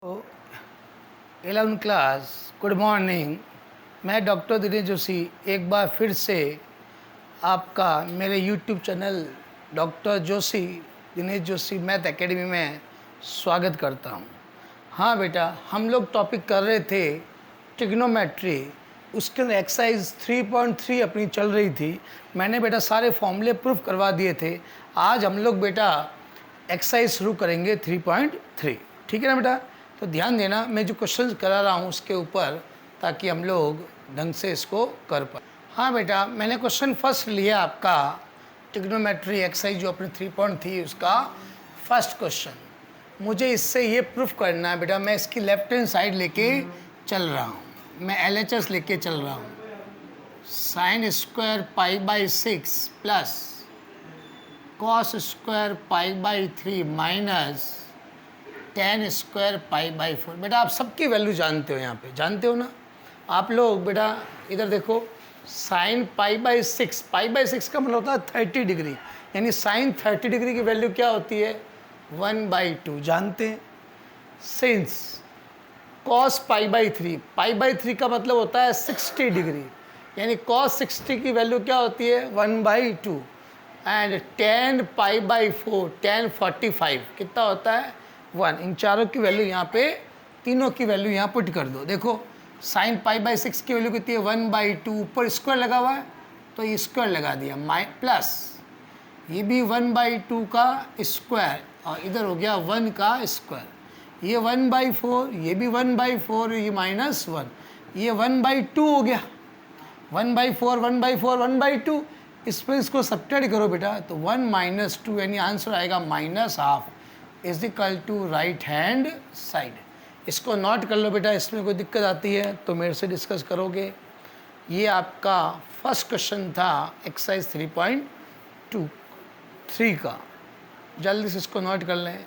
तो 11 class good morning. मैं doctor Dinesh Joshi एक बार फिर से आपका मेरे YouTube channel doctor Joshi Dinesh Joshi math academy में स्वागत करता हूं। हाँ बेटा, हम लोग टॉपिक कर रहे थे ट्रिग्नोमेट्री। उसके अंदर एक्सरसाइज 3.3 अपनी चल रही थी। मैंने बेटा सारे फॉर्मूले प्रूफ करवा दिए थे। आज हम लोग बेटा एक्सरसाइज शुरू करेंगे 3.3। ठीक है ना बेटा? तो ध्यान देना, मैं जो क्वेश्चंस करा रहा हूँ उसके ऊपर, ताकि हम लोग ढंग से इसको कर पाए। हाँ बेटा, मैंने क्वेश्चन फर्स्ट लिया आपका ट्रिग्नोमेट्री एक्सरसाइज जो अपने 3.3 उसका फर्स्ट क्वेश्चन। मुझे इससे ये प्रूफ करना है बेटा, मैं इसकी लेफ्ट हैंड साइड लेके चल रहा हूँ। मैं LHS लेके चल रहा हूँ। Sine square pi by 6 plus cos square pi by 3 minus ten square pi by 4। बेटा आप सबकी वैल्यू जानते हो, यहाँ पे जानते हो ना आप लोग। बेटा इधर देखो, sine pi by 6, pi by 6 का मतलब होता है 30 डिग्री, यानी साइन 30 डिग्री की वैल्यू क्या होती है 1/2, जानते हैं। Since cos pi by 3, pi by 3 का मतलब होता है 60 डिग्री, यानी कॉस 60 की वैल्यू क्या होती है 1/2। And ten pi by 4, ten 45 कितना होता है 1। इन चारों की वैल्यू यहाँ पे, तीनों की वैल्यू यहाँ पुट कर दो। देखो साइन पाई बाई 6 की वैल्यू कितनी है 1/2, ऊपर स्क्वायर लगा हुआ है तो ये स्क्वायर लगा दिया, प्लस ये भी 1/2 का स्क्वायर, और इधर हो गया 1 का स्क्वायर। ये 1/4, ये भी 1/4, ये -1, ये 1/2 हो गया। 1/4, 1/4, 1/2, इसमें इसको सब्ट्रैक्ट करो बेटा, तो 1 - 2, यानी आंसर आएगा -½ is equal to right hand side. इसको नोट कर लो बेटा, इसमें कोई दिक्कत आती है तो मेरे से डिस्कस करोगे। ये आपका फर्स्ट क्वेश्चन था एक्सरसाइज 3.3 का। जल्दी से इसको नोट कर लें।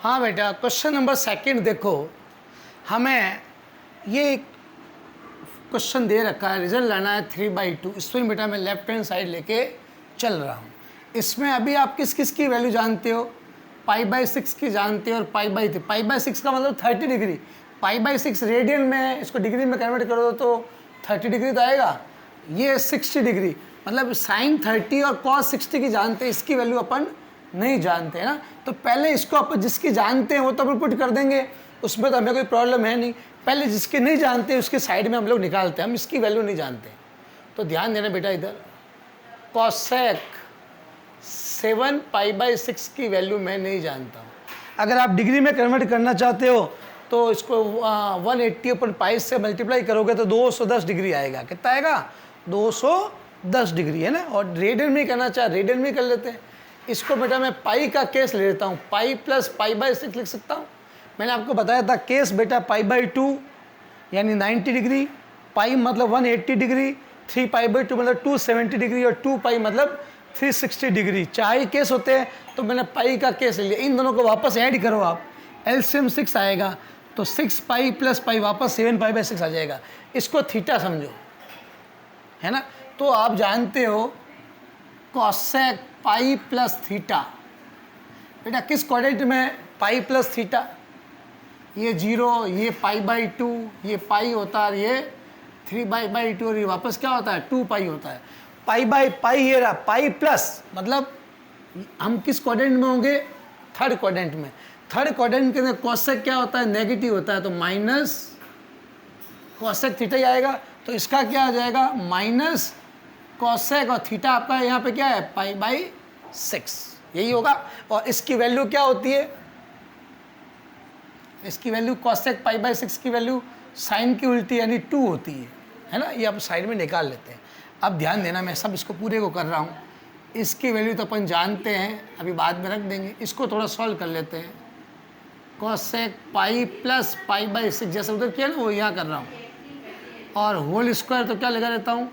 हाँ बेटा, क्वेश्चन नंबर सेकंड देखो, हमें ये क्वेश्चन दे रखा है, रिजल्ट लाना है 3/2। इसमें बेटा मैं लेफ्ट हैंड साइड लेके चल रहा हूँ। इसमें अभी आप किस किस की वैल्यू जानते हो, पाई बाई 6 की जानते हो और पाई बाई 3। पाई बाई 6 का मतलब 30 डिग्री, पाई बाई 6 रेडियन में है, इसको डिग्री में कन्वर्ट करो तो 30 डिग्री तो आएगा। ये 60 डिग्री, मतलब साइन 30 और कॉस 60 की जानते हैं, इसकी वैल्यू अपन नहीं जानते हैं ना। तो पहले इसको अपन जिसकी जानते हैं वो तो अपन पुट कर देंगे, उसमें तो हमें कोई प्रॉब्लम है नहीं। पहले जिसके नहीं जानते उसके साइड में हम लोग निकालते हैं, हम इसकी वैल्यू नहीं जानते। तो ध्यान देना बेटा, इधर कॉसेक 7 पाई बाई 6 की वैल्यू मैं नहीं जानता हूँ। अगर आप डिग्री में कन्वर्ट करना चाहते हो तो इसको 180 ऊपर पाई से मल्टीप्लाई करोगे तो 210 डिग्री आएगा। कितना आएगा 210 डिग्री, है ना। और रेडियन में करना चाहे रेडियन में कर लेते हैं। इसको बेटा मैं पाई का केस ले लेता हूँ, पाई प्लस पाई बाई 6 लिख सकता हूँ। मैंने आपको बताया था केस बेटा पाई बाई 2 यानी 90 डिग्री, पाई मतलब 180 डिग्री, 3 पाई बाई 2 मतलब 270 डिग्री, और 2 पाई मतलब 360 डिग्री। चाहे केस होते हैं तो मैंने पाई का केस लिया। इन दोनों को वापस ऐड करो आप, एलसीएम 6 आएगा तो 6 पाई प्लस पाई वापस 7 पाई बाई 6 आ जाएगा। इसको थीटा समझो, है ना। तो आप जानते हो कॉसेक पाई प्लस थीटा, बेटा किस क्वाड्रेंट में पाई प्लस थीटा, ये 0, ये पाई बाई 2, ये पाई होता है, ये 3/2, और ये वापस क्या होता है 2 पाई होता है। पाई बाई पाई ये रहा, पाई प्लस मतलब हम किस क्वाड्रेंट में होंगे, थर्ड क्वाड्रेंट में। थर्ड क्वाड्रेंट के अंदर कॉसेक क्या होता है नेगेटिव होता है, तो माइनस कॉसेक थीटा ही आएगा। तो इसका क्या आ जाएगा माइनस कॉसेक, और थीटा आपका यहाँ पे क्या है पाई बाई 6, यही होगा। और इसकी वैल्यू क्या होती है, इसकी वैल्यू कॉसेक पाई बाई 6 की वैल्यू साइन की उल्टी यानी 2 होती है ना। ये आप साइड में निकाल लेते हैं। अब ध्यान देना, मैं सब इसको पूरे को कर रहा हूँ। इसकी वैल्यू तो अपन जानते हैं, अभी बाद में रख देंगे। इसको थोड़ा सॉल्व कर लेते हैं। Cosec pi plus pi by 6 जैसे उधर किया ना वो यहाँ कर रहा हूँ, और होल स्क्वायर तो क्या लगा रहता हूँ,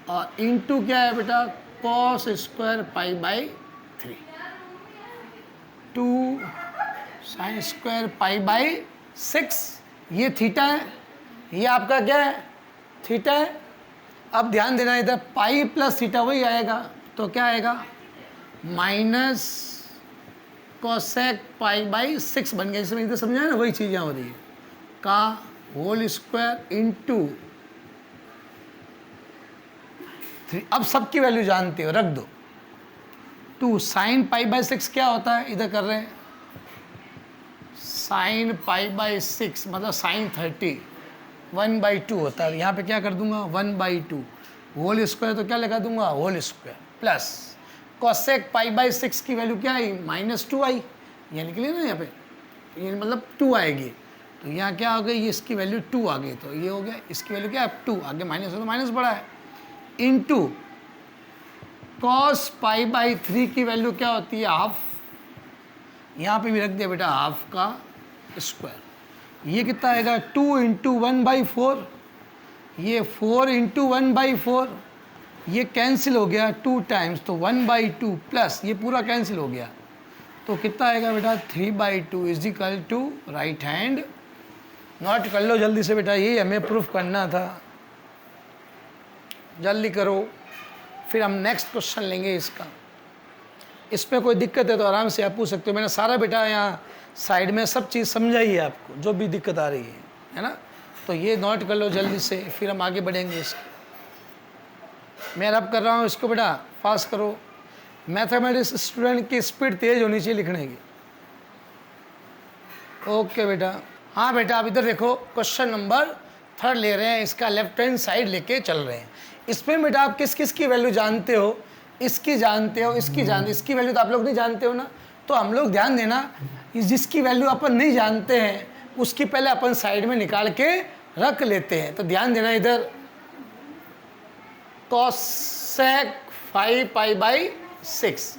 और इनटू क्या है बेटा cos square pi by 3, 2 sine square pi by 6, ये थीटा है, ये आपका क्या है थीटा है। अब ध्यान देना, इधर पाई प्लस थीटा वही आएगा, तो क्या आएगा माइनस कोसेक पाई बाई 6 बन गया। इसमें इधर समझा है ना, वही चीज़ यहाँ हो रही है, का होल स्क्वायर इंटू 3। अब सबकी वैल्यू जानते हो, रख दो। 2 साइन पाई बाई 6 क्या होता है, इधर कर रहे हैं, साइन पाई बाई 6 मतलब साइन 30 1/2 होता है। यहाँ पे क्या कर दूंगा 1/2, होल स्क्वायर तो क्या लगा दूंगा whole square, plus cosec pi by 6 की वैल्यू क्या आई -2 आई, ये निकली ना यहाँ पे, ये मतलब 2 आएगी। तो यहाँ क्या हो गई, ये इसकी वैल्यू 2 आ गई, तो ये हो गया इसकी वैल्यू क्या है 2, आगे माइनस हो तो माइनस बढ़ा है, इंटू कॉस पाई बाई 3 की वैल्यू क्या होती है हाफ, यहाँ पे भी रख दिया बेटा हाफ का स्क्वायर। ये कितना आएगा 2 इंटू 1/4, ये 4 इंटू 1/4, ये कैंसिल हो गया 2 टाइम्स, तो 1/2 प्लस ये पूरा कैंसिल हो गया, तो कितना आएगा बेटा 3/2 is equal to right hand. Note कर लो जल्दी से बेटा, ये हमें प्रूफ करना था, जल्दी करो, फिर हम नेक्स्ट क्वेश्चन लेंगे इसका। इसमें कोई दिक्कत है तो आराम से आप पूछ सकते हो, मैंने सारा बेटा यहाँ साइड में सब चीज़ समझाई है आपको, जो भी दिक्कत आ रही है ना, तो ये नोट कर लो जल्दी से, फिर हम आगे बढ़ेंगे इसको। मैं रब कर रहा हूँ इसको बेटा, फास्ट करो। मैथमेटिक्स स्टूडेंट की स्पीड तेज़ होनी चाहिए लिखने की। ओके बेटा, हाँ बेटा आप इधर देखो, क्वेश्चन नंबर 3 ले रहे हैं, इसका लेफ्ट हैंड साइड लेके चल रहे हैं। इसमें बेटा आप किस किस की वैल्यू जानते हो, इसकी जानते हो, इसकी जानते, इसकी वैल्यू तो आप लोग नहीं जानते हो ना, तो हम लोग ध्यान देना, जिसकी वैल्यू अपन नहीं जानते हैं उसकी पहले अपन साइड में निकाल के रख लेते हैं। तो ध्यान देना इधर, cosec 5 pi by 6,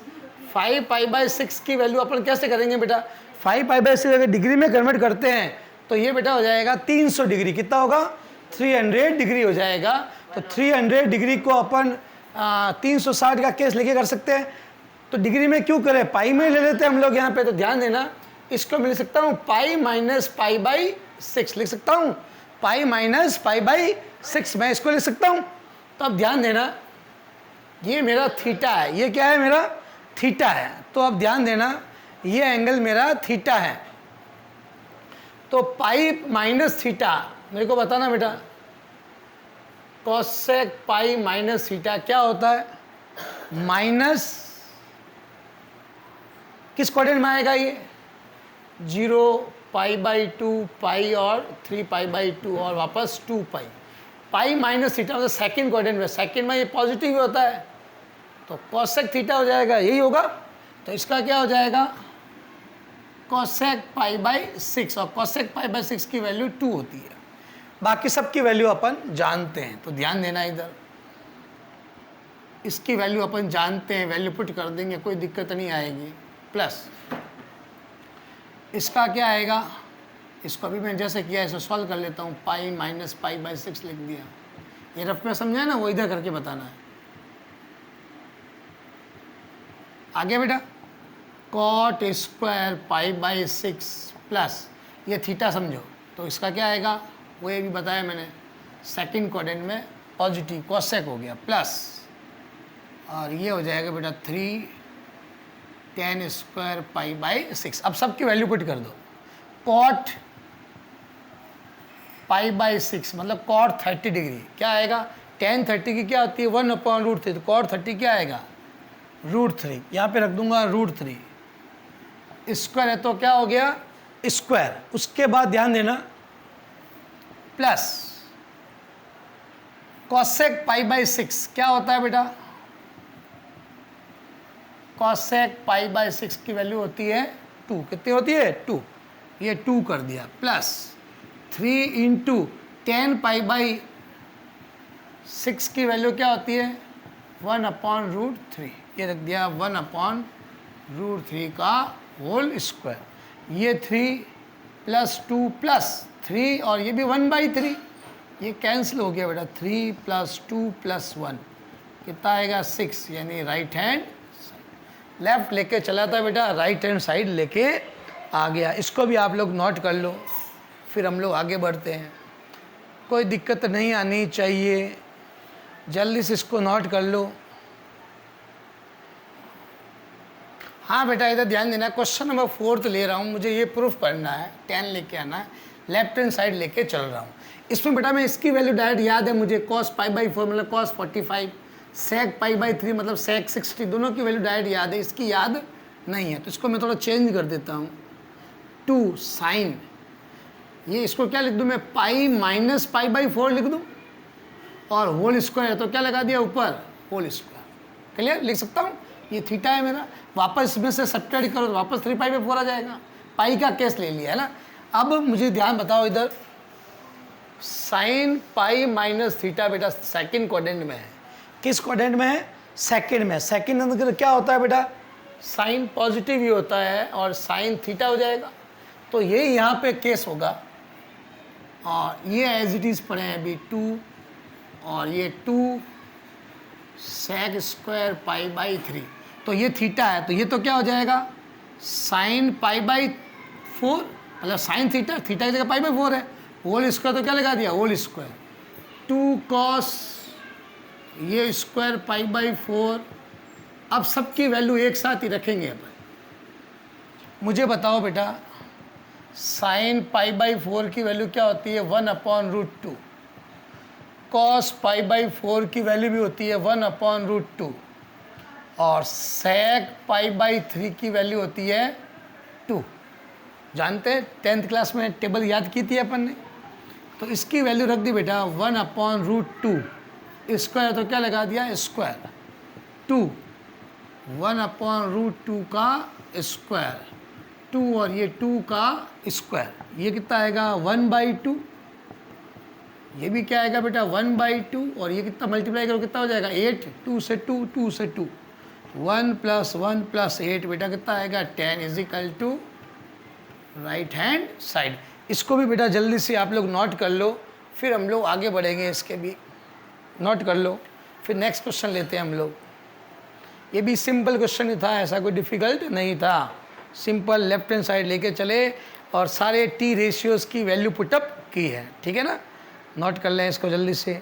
5 pi by 6 की वैल्यू अपन कैसे करेंगे बेटा, 5 पाई बाई 6 अगर डिग्री में कन्वर्ट करते हैं तो ये बेटा हो जाएगा 300 डिग्री, कितना होगा 300 डिग्री हो जाएगा। तो 300 डिग्री को अपन 360 का केस लेके कर सकते हैं, तो डिग्री में क्यों करें, पाई में ले लेते हैं हम लोग यहाँ पे। तो ध्यान देना, इसको मैं लिख सकता हूँ पाई माइनस पाई बाई 6 लिख सकता हूँ, पाई माइनस पाई बाई 6 मैं इसको लिख सकता हूँ। तो अब ध्यान देना, ये मेरा थीटा है, ये क्या है मेरा थीटा है, तो अब ध्यान देना ये एंगल मेरा थीटा है, तो पाई माइनस थीटा मेरे को बताना बेटा, कोसेक पाई माइनस थीटा क्या होता है, माइनस किस क्वाड्रेंट में आएगा ये 0 π/2 पाई और 3 π/2 और वापस 2 पाई, पाई माइनस थीटा मतलब सेकंड क्वाड्रेंट में, सेकंड में ये पॉजिटिव ही होता है, तो कोसेक थीटा हो जाएगा, यही होगा। तो इसका क्या हो जाएगा कोसेक पाई बाई 6, और कोसेक पाई बाई 6 की वैल्यू 2 होती है, बाकी सब की वैल्यू अपन जानते हैं। तो ध्यान देना इधर, इसकी वैल्यू अपन जानते हैं, वैल्यू पुट कर देंगे, कोई दिक्कत नहीं आएगी। प्लस इसका क्या आएगा, इसको अभी मैंने जैसे किया इसे सॉल्व कर लेता हूँ, पाई माइनस पाई बाई 6 लिख दिया, ये रफ में समझा ना, वो इधर करके बताना है। आगे बेटा cot square pi by 6 plus ये थीटा समझो, तो इसका क्या आएगा वो ये भी बताया मैंने, सेकंड क्वाड्रेंट में पॉजिटिव कोसेक हो गया, प्लस और ये हो जाएगा बेटा 3 tan स्क्वायर पाई बाई 6। अब सबकी वैल्यू पुट कर दो, कॉट पाई बाई 6 मतलब कॉट 30 डिग्री क्या आएगा, tan 30 की क्या होती है 1/√3, तो कॉट 30 क्या आएगा √3, यहाँ पे रख दूंगा √3, स्क्वायर है तो क्या हो गया स्क्वायर। उसके बाद ध्यान देना प्लस कोसेक पाई बाई 6 क्या होता है बेटा, कोसेक पाई बाई 6 की वैल्यू होती है 2, कितनी होती है 2, ये 2 कर दिया, plus 3 into tan pi by 6 की वैल्यू क्या होती है 1/√3, ये रख दिया 1/√3 का होल स्क्वायर, ये 3 प्लस 2 प्लस 3 और ये भी 1/3, ये कैंसिल हो गया बेटा, 3 प्लस 2 प्लस 1 कितना आएगा 6, यानी राइट हैंड लेफ्ट लेके चला था बेटा, राइट हैंड साइड लेके आ गया। इसको भी आप लोग नोट कर लो, फिर हम लोग आगे बढ़ते हैं, कोई दिक्कत नहीं आनी चाहिए, जल्दी से इसको नोट कर लो। हाँ बेटा इधर ध्यान देना, क्वेश्चन नंबर 4 ले रहा हूँ, मुझे ये प्रूफ करना है, 10 लेके आना है, लेफ्ट हैंड साइड लेके चल रहा हूँ। इसमें बेटा मैं इसकी वैल्यू डायरेक्ट याद है मुझे, cos π/4 मतलब cos 45, sec π/3 मतलब sec 60, दोनों की वैल्यू डायरेक्ट याद है, इसकी याद नहीं है, तो इसको मैं थोड़ा चेंज कर देता हूँ। 2 sin, ये इसको क्या लिख दूँ मैं, पाई माइनस π/4 लिख दूँ, और होल स्क्वायर तो क्या लगा दिया ऊपर, होल स्क्वायर। क्लियर, लिख सकता हूँ, ये थीटा है मेरा, वापस इसमें से सब्ट्रैक्ट करो तो वापस 3π/4 आ जाएगा, पाई का केस ले लिया है ना। अब मुझे ध्यान बताओ इधर, साइन पाई माइनस थीटा बेटा सेकंड क्वाड्रेंट में है, किस क्वाड्रेंट में है, सेकंड में। सेकंड अंदर क्या होता है बेटा, साइन पॉजिटिव ही होता है और साइन थीटा हो जाएगा, तो ये यहाँ पे केस होगा, और ये एज इट इज़ पढ़े हैं अभी 2, और ये 2 sec स्क्वायर π/3, तो ये थीटा है, तो ये तो क्या हो जाएगा, साइन π/4 मतलब साइन थीटा, थीटा की जगह π/4 है, होल स्क्वायर तो क्या लगा दिया, होल स्क्वायर, 2 cos ये स्क्वायर π/4। अब सबकी वैल्यू एक साथ ही रखेंगे अपन। मुझे बताओ बेटा, साइन π/4 की वैल्यू क्या होती है, 1/√2, cos π/4 की वैल्यू भी होती है 1/√2, और sec π/3 की वैल्यू होती है 2। जानते हैं 10th क्लास में टेबल याद की थी अपन ने, तो इसकी वैल्यू रख दी बेटा 1/√2, स्क्वायर तो क्या लगा दिया, स्क्वायर 2, 1/√2 का स्क्वायर 2, और ये 2 का स्क्वायर, ये कितना आएगा 1/2, ये भी क्या आएगा बेटा 1/2, और ये कितना मल्टीप्लाई करो कितना हो जाएगा 8, 2 से 2, 2 से 2, 1 + 1 + 8 बेटा कितना आएगा 10 = राइट हैंड साइड। इसको भी बेटा जल्दी से आप लोग नोट कर लो, फिर हम लोग आगे बढ़ेंगे, इसके भी नोट कर लो, फिर नेक्स्ट क्वेश्चन लेते हैं हम लोग। ये भी सिंपल क्वेश्चन ही था, ऐसा कोई डिफ़िकल्ट नहीं था, सिंपल लेफ्ट हैंड साइड लेके चले और सारे टी रेशियोज़ की वैल्यू पुटअप की है, ठीक है ना। नोट कर लें इसको जल्दी से।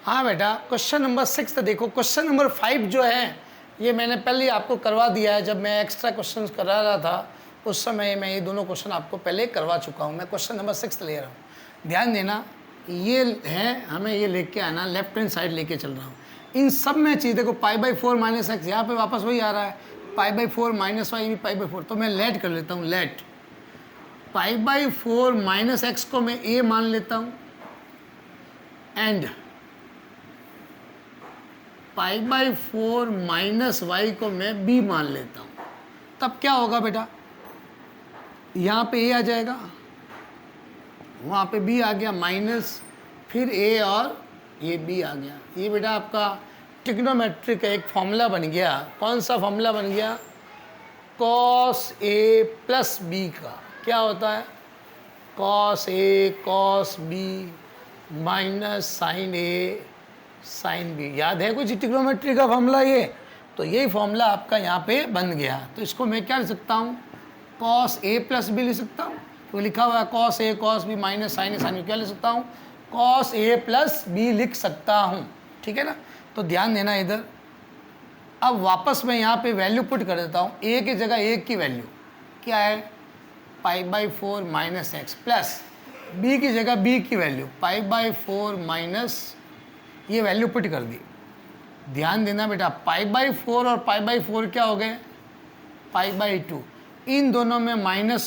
हाँ बेटा क्वेश्चन नंबर 6 देखो, क्वेश्चन नंबर 5 जो है ये मैंने पहले ही आपको करवा दिया है, जब मैं एक्स्ट्रा क्वेश्चंस करा रहा था उस समय मैं ये दोनों क्वेश्चन आपको पहले करवा चुका हूँ। मैं क्वेश्चन नंबर 6 ले रहा हूँ, ध्यान देना, ये है, हमें ये लेके आना, लेफ्ट हैंड साइड लेके चल रहा हूँ। इन सब में चीज़ देखो π/4 - x, यहाँ पे वापस वही आ रहा है, π/4 - y भी π/4, तो मैं लेट कर लेता हूँ, लेट π/4 - x को मैं a मान लेता हूँ, एंड π/4 - y को मैं b मान लेता हूँ। तब क्या होगा बेटा, यहाँ पे a आ जाएगा, वहाँ पे b आ गया, माइनस फिर a और ये b आ गया। ये बेटा आपका ट्रिग्नोमेट्री का एक फॉर्मूला बन गया। कौन सा फॉर्मूला बन गया, cos a + b का क्या होता है, cos a cos b minus sine a sine b। याद है कुछ ट्रिग्नोमेट्री का फॉर्मूला ये, तो यही फॉर्मूला आपका यहाँ पे बन गया। तो इसको मैं क्या लिख सकता हूँ, cos a + b लिख सकता हूँ, तो लिखा हुआ है cos a cos b minus sine a sine b, क्या लिख सकता हूँ, cos a + b लिख सकता हूँ, ठीक है ना। तो ध्यान देना इधर, अब वापस मैं यहाँ पे वैल्यू पुट कर देता हूँ, a की जगह a की वैल्यू क्या है, π/4 - x प्लस b की जगह b की वैल्यू π/4 - ये वैल्यू पुट कर दी। ध्यान देना बेटा, π/4 और π/4 क्या हो गए, π/2, इन दोनों में माइनस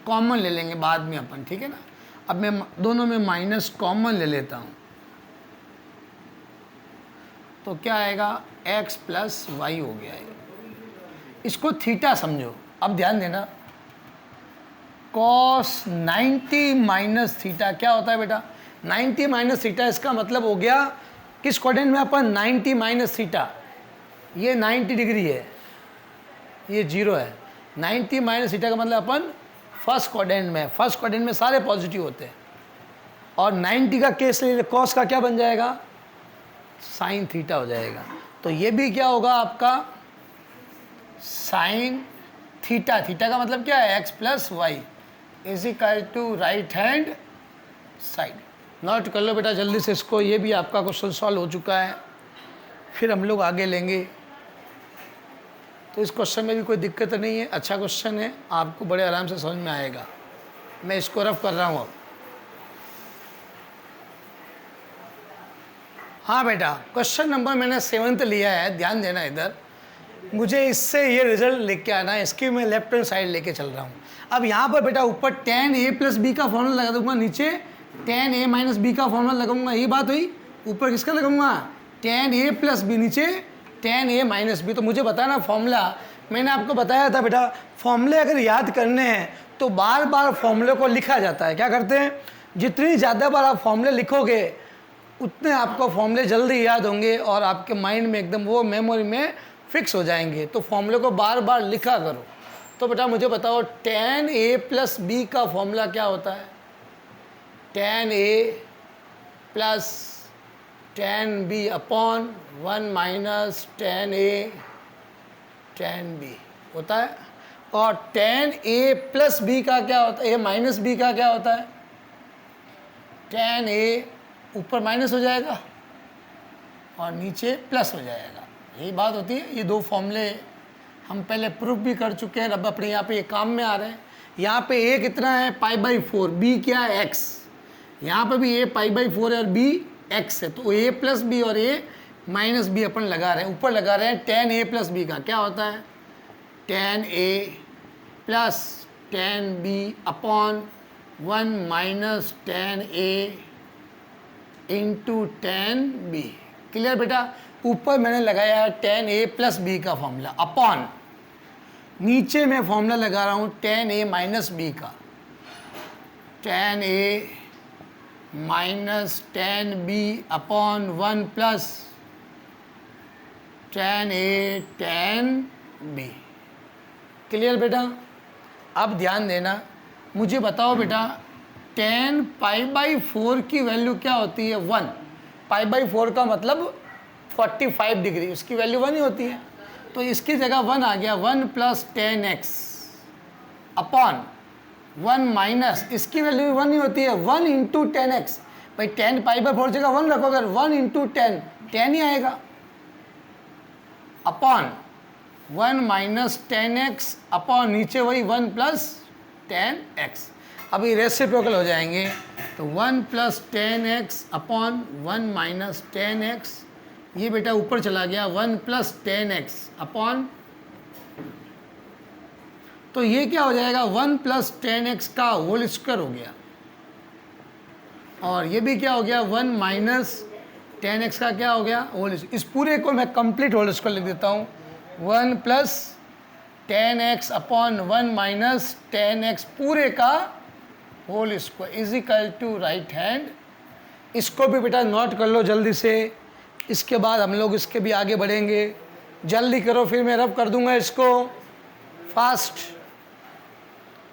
कॉमन ले लेंगे बाद में अपन, ठीक है ना। अब मैं दोनों में माइनस कॉमन ले लेता हूँ, तो क्या आएगा x + y हो गया है। इसको थीटा समझो। अब ध्यान देना, cos 90 - थीटा क्या होता है बेटा, 90 - थीटा, इसका मतलब हो गया किस क्वाड्रेंट में अपन, 90 - थीटा, ये 90 डिग्री है, ये 0 है। 90 - थीटा का मतलब अपन फर्स्ट क्वाड्रेंट में, फर्स्ट क्वाड्रेंट में सारे पॉजिटिव होते हैं, और 90 का केस ले, कॉस का क्या बन जाएगा, साइन थीटा हो जाएगा। तो ये भी क्या होगा आपका साइन थीटा, थीटा का मतलब क्या है, x + y = right hand side. Note कर लो बेटा जल्दी से इसको, ये भी आपका क्वेश्चन सॉल्व हो चुका है। फिर हम लोग आगे लेंगे। तो इस क्वेश्चन में भी कोई दिक्कत नहीं है, अच्छा क्वेश्चन है, आपको बड़े आराम से समझ में आएगा। मैं इसको रफ कर रहा हूँ अब। हाँ बेटा, क्वेश्चन नंबर मैंने 7th लिया है, ध्यान देना इधर। मुझे इससे ये रिजल्ट लेके आना है, इसकी मैं लेफ्ट हैंड साइड लेके चल रहा हूँ। अब यहाँ पर बेटा ऊपर tan a + b का फॉर्मूला लगा दूंगा, नीचे tan a - b का फॉर्मूला लगाऊंगा, ये बात हुई। ऊपर किसका लगाऊंगा? tan a + b, नीचे tan a - b। तो मुझे बताना फॉर्मूला, मैंने आपको बताया था बेटा, फॉर्मूले अगर याद करने हैं तो बार बार फॉर्मूले को लिखा जाता है। क्या करते हैं, जितनी ज़्यादा बार आप फॉर्मूले लिखोगे उतने आपको फॉर्मूले जल्दी याद होंगे और आपके माइंड में एकदम वो मेमोरी में फिक्स हो जाएंगे। तो फॉर्मूले को बार बार लिखा करो। तो बेटा मुझे बताओ tan a + b का फॉर्मूला क्या होता है? tan a + tan b upon 1 - tan a tan b होता है। और tan a + b का क्या होता है? a - b का क्या होता है? tan a ऊपर माइनस हो जाएगा और नीचे प्लस हो जाएगा, यही बात होती है। ये दो फॉर्मूले हम पहले प्रूफ भी कर चुके हैं, अब अपने यहाँ पे ये काम में आ रहे हैं। यहाँ पे a कितना है? π/4, b क्या है? x। यहाँ पे भी a π/4 है और b x है। तो a + b और a - b अपन लगा रहे हैं, ऊपर लगा रहे हैं tan a + b का क्या होता है? tan a + tan b upon 1 - tan a × tan b। Clear बेटा? ऊपर मैंने लगाया है tan a + b का फॉर्मूला अपॉन, नीचे मैं फॉर्मूला लगा रहा हूँ tan a - b का, tan a - tan b upon 1 + tan a tan b। Clear बेटा? अब ध्यान देना, मुझे बताओ बेटा tan π/4 की वैल्यू क्या होती है? 1। π/4 का मतलब 45 डिग्री, उसकी वैल्यू 1 ही होती है। तो इसकी जगह 1 आ गया, 1 + tan x अपॉन 1 - इसकी वैल्यू 1 ही होती है, 1 × tan x। भाई tan π/4 जगह 1 रखो, अगर 1 × tan, tan ही आएगा, अपॉन 1 - tan x अपॉन नीचे वही 1 + tan x। अभी रेसिप्रोकल हो जाएंगे, तो 1 + tan x upon 1 - tan x, ये बेटा ऊपर चला गया 1 + tan x अपॉन, तो ये क्या हो जाएगा? 1 + tan x का होल स्क्वायर हो गया, और ये भी क्या हो गया? 1 - tan x का क्या हो गया? होल। इस पूरे को मैं कंप्लीट होल स्क्वायर लिख देता हूँ, 1 + tan x upon 1 - tan x पूरे का होल स्क्वायर = राइट हैंड। इसको भी बेटा नोट कर लो जल्दी से, इसके बाद हम लोग इसके भी आगे बढ़ेंगे। जल्दी करो, फिर मैं रब कर दूंगा इसको फास्ट।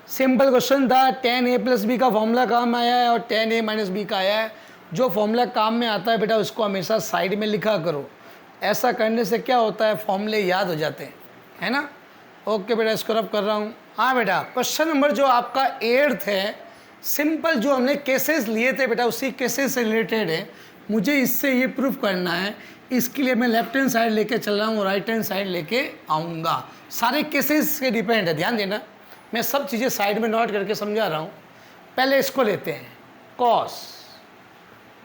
सिंपल क्वेश्चन था, tan a + b का फॉर्मूला काम आया है और tan a - b का आया है। जो फॉर्मूला काम में आता है बेटा उसको हमेशा साइड में लिखा करो, ऐसा करने से क्या होता है? फॉर्मूले याद हो जाते हैं, है ना? ओके बेटा, इसको रब कर रहा हूँ। हाँ बेटा, क्वेश्चन नंबर जो आपका 8th है, सिंपल जो हमने केसेस लिए थे बेटा उसी केसेस से रिलेटेड है। मुझे इससे ये प्रूफ करना है, इसके लिए मैं लेफ्ट हैंड साइड लेके चल रहा हूँ, राइट हैंड साइड लेके आऊँगा। सारे केसेस के डिपेंड है, ध्यान देना, मैं सब चीज़ें साइड में नोट करके समझा रहा हूँ। पहले इसको लेते हैं, cos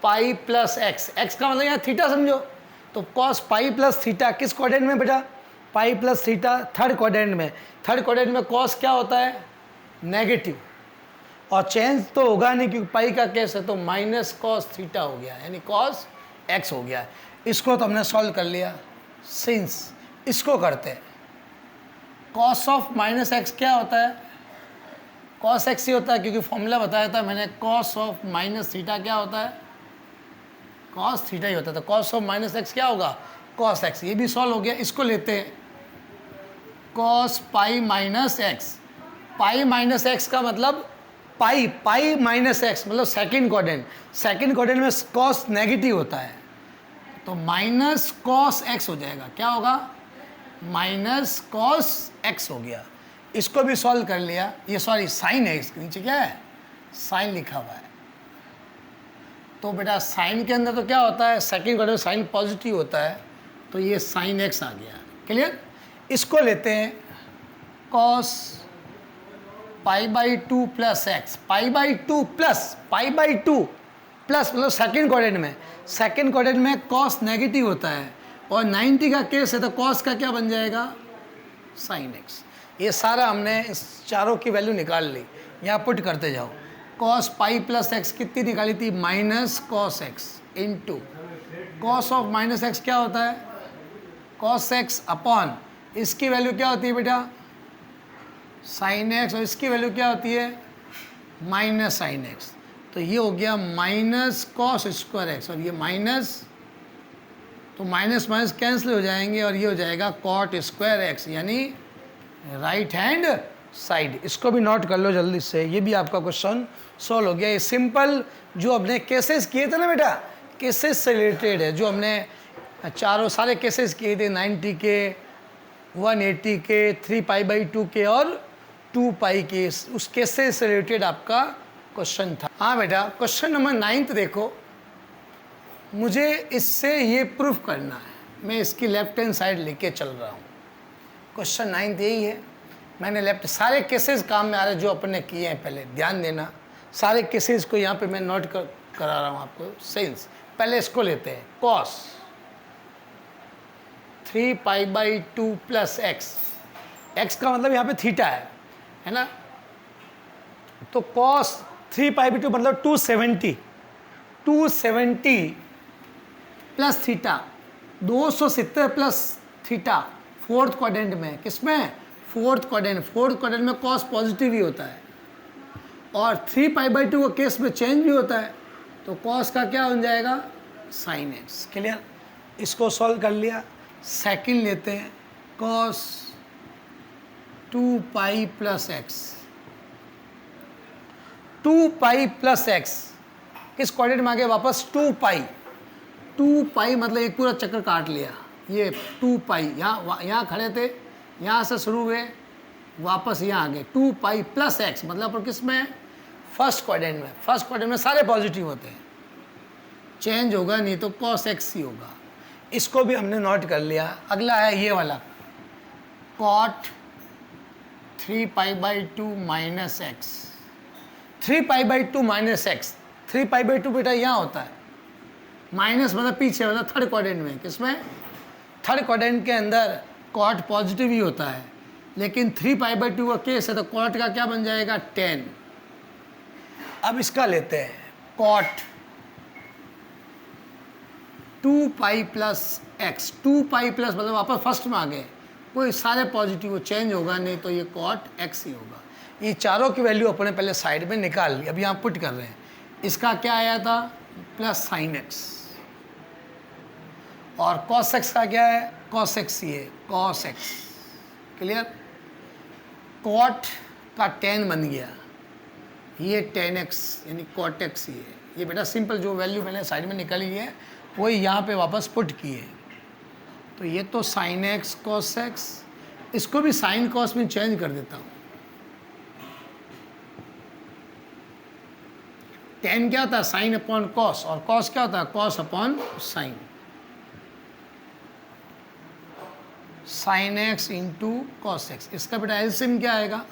पाई + x, x का मतलब यहाँ थीटा समझो, तो cos पाई + थीटा किस क्वाड्रेंट में बेटा? पाई + थीटा थर्ड क्वाड्रेंट में। थर्ड क्वाड्रेंट में cos क्या होता है? नेगेटिव, और चेंज तो होगा नहीं क्योंकि पाई का केस है, तो -cos थीटा हो गया, यानी cos x हो गया। इसको तो हमने सॉल्व कर लिया। सिंस इसको करते हैं, cos ऑफ -x क्या होता है? cos x ही होता है, क्योंकि फॉर्मूला बताया था मैंने, cos ऑफ -थीटा क्या होता है? cos थीटा ही होता है। तो cos ऑफ -x क्या होगा? cos x। ये भी सॉल्व हो गया। इसको लेते हैं, cos पाई -x। पाई -x का मतलब पाई -x मतलब सेकंड क्वाड्रेंट। सेकंड क्वाड्रेंट में cos नेगेटिव होता है, तो -cos x हो जाएगा। क्या होगा? -cos x हो गया। इसको भी सॉल्व कर लिया। ये सॉरी साइन है, इसके नीचे क्या है? साइन लिखा हुआ है। तो बेटा साइन के अंदर तो क्या होता है? सेकंड क्वाड्रेंट में साइन पॉजिटिव होता है, तो ये sin x आ गया। क्लियर? इसको लेते हैं cos pi by 2 plus x, pi by 2 plus, pi by 2 plus मतलब सेकेंड क्वाड्रेंट में, सेकेंड क्वाड्रेंट में कॉस नेगेटिव होता है और 90 का केस है तो कॉस का क्या बन जाएगा, साइन एक्स। ये सारा हमने इस चारों की वैल्यू निकाल ली, यहाँ पुट करते जाओ। कॉस पाई प्लस एक्स कितनी निकाली थी, minus cos x into cos of minus x क्या होता है, कॉस एक्स अपॉन इसकी वैल्यू क्या होती है बेटा, साइन एक्स, और इसकी वैल्यू क्या होती है, माइनस साइन एक्स। तो ये हो गया माइनस कॉस स्क्वायर एक्स और ये माइनस, तो माइनस माइनस कैंसिल हो जाएंगे और ये हो जाएगा कॉट स्क्वायर एक्स, यानी राइट हैंड साइड। इसको भी नोट कर लो जल्दी से, ये भी आपका क्वेश्चन सॉल्व हो गया। ये सिंपल जो हमने केसेस किए थे ना बेटा, केसेस से रिलेटेड है, जो हमने चारों सारे केसेस किए थे 90 के, 180 के, 3 पाई बाई 2 के और 2 पाई के, उस केसेस से रिलेटेड आपका क्वेश्चन था। हाँ बेटा, क्वेश्चन नंबर 9 देखो, मुझे इससे ये प्रूफ करना है, मैं इसकी लेफ्ट हैंड साइड लेके चल रहा हूँ। क्वेश्चन 9 यही है, मैंने लेफ्ट, सारे केसेस काम में आ रहे जो अपन ने किए हैं, पहले ध्यान देना, सारे केसेस को यहाँ पे मैं नोट करा रहा हूँ आपको सेंस। पहले इसको लेते हैं, cos 3 pi by 2 plus x, x का मतलब यहाँ पे थीटा है ना, तो कॉस 3 पाई बाई 2 मतलब 270 plus theta, 270 plus theta, fourth quadrant में, किसमें, फोर्थ क्वाड्रेंट में कॉस पॉजिटिव ही होता है और 3 पाई बाई 2 के केस में चेंज भी होता है, तो कॉस का क्या बन जाएगा, साइन एक्स। क्लियर, इसको सॉल्व कर लिया। सेकंड लेते हैं, cos 2 pi plus x, 2 pi plus x किस क्वाड्रेंट में आ गया वापस, 2 पाई मतलब एक पूरा चक्कर काट लिया, ये 2 पाई, यहाँ खड़े थे, यहाँ से शुरू हुए वापस यहाँ आ गए, 2 पाई प्लस एक्स मतलब पर किस में, फर्स्ट क्वाड्रेंट में, फर्स्ट क्वाड्रेंट में सारे पॉजिटिव होते हैं, चेंज होगा नहीं तो कॉस एक्स ही होगा। इसको भी हमने नोट कर लिया। अगला है ये वाला, cot 3 pi by 2 minus x, 3 pi by 2 minus x, 3 pi by 2 बेटा यहाँ होता है, माइनस मतलब पीछे, मतलब थर्ड क्वाड्रेंट में, किसमें, थर्ड क्वाड्रेंट के अंदर कॉट पॉजिटिव ही होता है, लेकिन 3 पाई बाई 2 का केस है तो कॉट का क्या बन जाएगा, 10। अब इसका लेते हैं, cot 2 pi plus x, 2 pi plus मतलब वापस फर्स्ट में आ गए, कोई सारे पॉजिटिव चेंज होगा नहीं तो ये कॉट एक्स ही होगा। ये चारों की वैल्यू अपने पहले साइड में निकाल ली, अभी यहाँ पुट कर रहे हैं। इसका क्या आया था, प्लस साइन एक्स, और कॉस एक्स का क्या है, कॉस एक्स ही है, कॉस एक्स। क्लियर, कॉट का 10 बन गया, ये 10x यानी कॉट एक्स ही है। ये बेटा सिंपल जो वैल्यू मैंने साइड में निकाली है वही यहाँ पे वापस पुट की है, तो ये तो साइन एक्स कॉस एक्स, इसको भी साइन कॉस में चेंज कर देता हूँ। 10 क्या होता है, साइन अपॉन कॉस, और कॉस क्या होता है, cos upon sine, sine x into cos x. इसका बेटा एलसीएम क्या आएगा,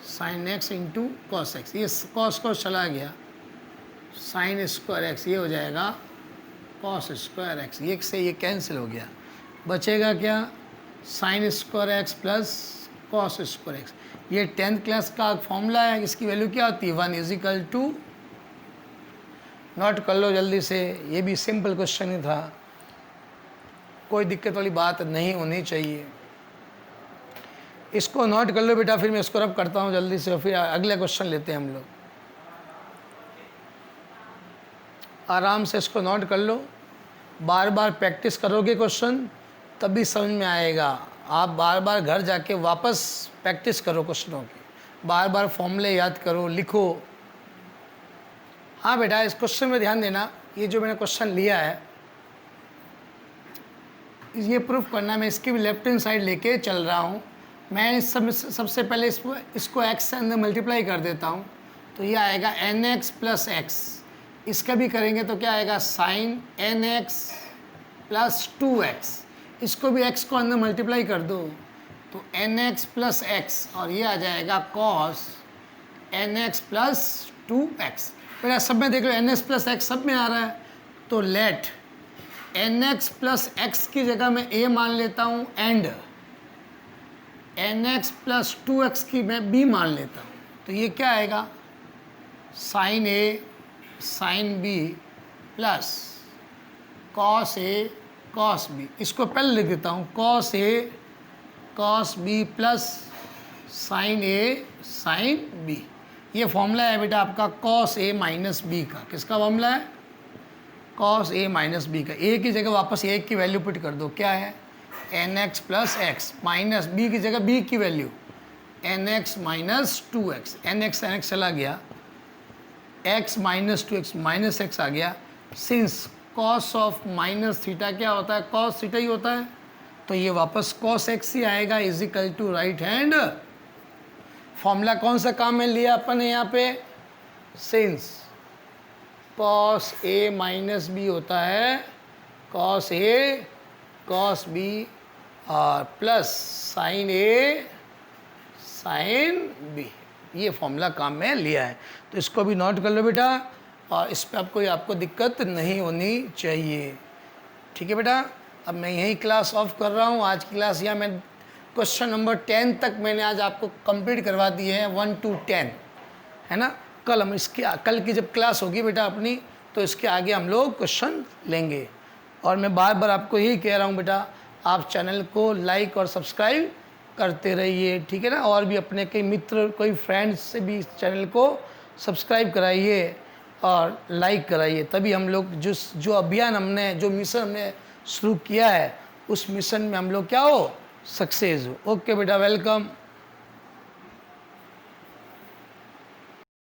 sine x into cos x, ये कॉस कॉस चला गया, साइन स्क्वायर एक्स, ये हो जाएगा कॉस स्क्वायर एक्स, ये से ये कैंसिल हो गया, बचेगा क्या, sine square x plus cos square x. ये 10th क्लास का फॉर्मूला है, इसकी वैल्यू क्या होती है, 1 इज इक्वल टू, नोट कर लो जल्दी से, ये भी सिंपल क्वेश्चन ही था, कोई दिक्कत वाली बात नहीं होनी चाहिए। इसको नोट कर लो बेटा, फिर मैं इसको रब करता हूँ जल्दी से और फिर अगले क्वेश्चन लेते हैं हम लोग। आराम से इसको नोट कर लो, बार बार प्रैक्टिस करोगे क्वेश्चन तभी समझ में आएगा। आप बार बार घर जाके वापस प्रैक्टिस करो क्वेश्चनों की, बार बार फॉर्मूले याद करो, लिखो। हाँ बेटा, इस क्वेश्चन में ध्यान देना, ये जो मैंने क्वेश्चन लिया है ये प्रूफ करना, मैं इसकी भी लेफ्ट हैंड साइड लेके चल रहा हूँ। मैं सबसे पहले इसको x से अंदर मल्टीप्लाई कर देता हूँ, तो ये आएगा nx प्लस एक्स। इसका भी करेंगे तो क्या आएगा, साइन nx प्लस 2x। इसको भी x को अंदर मल्टीप्लाई कर दो तो nx प्लस एक्स और ये आ जाएगा cos nx प्लस 2x। बेटा सब में देख लो nx प्लस एक्स सब में आ रहा है, तो लेट nx प्लस एक्स की जगह मैं a मान लेता हूँ एंड nx प्लस 2x की मैं b मान लेता हूँ। तो ये क्या आएगा sine a sine b plus cos a cos b। इसको पहले लिख देता हूँ cos a cos b plus sine a sine b। ये फॉर्मूला है बेटा आपका कॉस a माइनस b का। किसका फॉर्मूला है? कॉस a माइनस b का। a की जगह वापस a की वैल्यू पुट कर दो, क्या है nx plus x minus b की जगह b की value nx minus 2x। nx चला गया, x minus 2x minus x आ गया। Since cos of minus theta क्या होता है? कॉस थीटा ही होता है, तो ये वापस कॉस एक्स ही आएगा is equal to right hand. Formula कौन सा काम में लिया अपन ने यहाँ पे? Since cos A minus B होता है कॉस ए कॉस बी और plus sine A sine B. ये फॉर्मूला काम में लिया है, तो इसको भी नोट कर लो बेटा और इस पर आपको दिक्कत नहीं होनी चाहिए। ठीक है बेटा, अब मैं यही क्लास ऑफ कर रहा हूँ। आज की क्लास यहाँ मैं क्वेश्चन नंबर 10 तक मैंने आज आपको कंप्लीट करवा दिए हैं, 1 to 10 है ना। कल की जब क्लास होगी बेटा अपनी, तो इसके आगे हम लोग क्वेश्चन लेंगे। और मैं बार बार आपको यही कह रहा हूँ बेटा, आप चैनल को लाइक और सब्सक्राइब करते रहिए, ठीक है ना। और भी अपने कई मित्र कोई फ्रेंड्स से भी इस चैनल को सब्सक्राइब कराइए और लाइक कराइए, तभी हम लोग जो अभियान हमने जो मिशन हमने शुरू किया है उस मिशन में हम लोग क्या हो सक्सेस हो। ओके बेटा, वेलकम।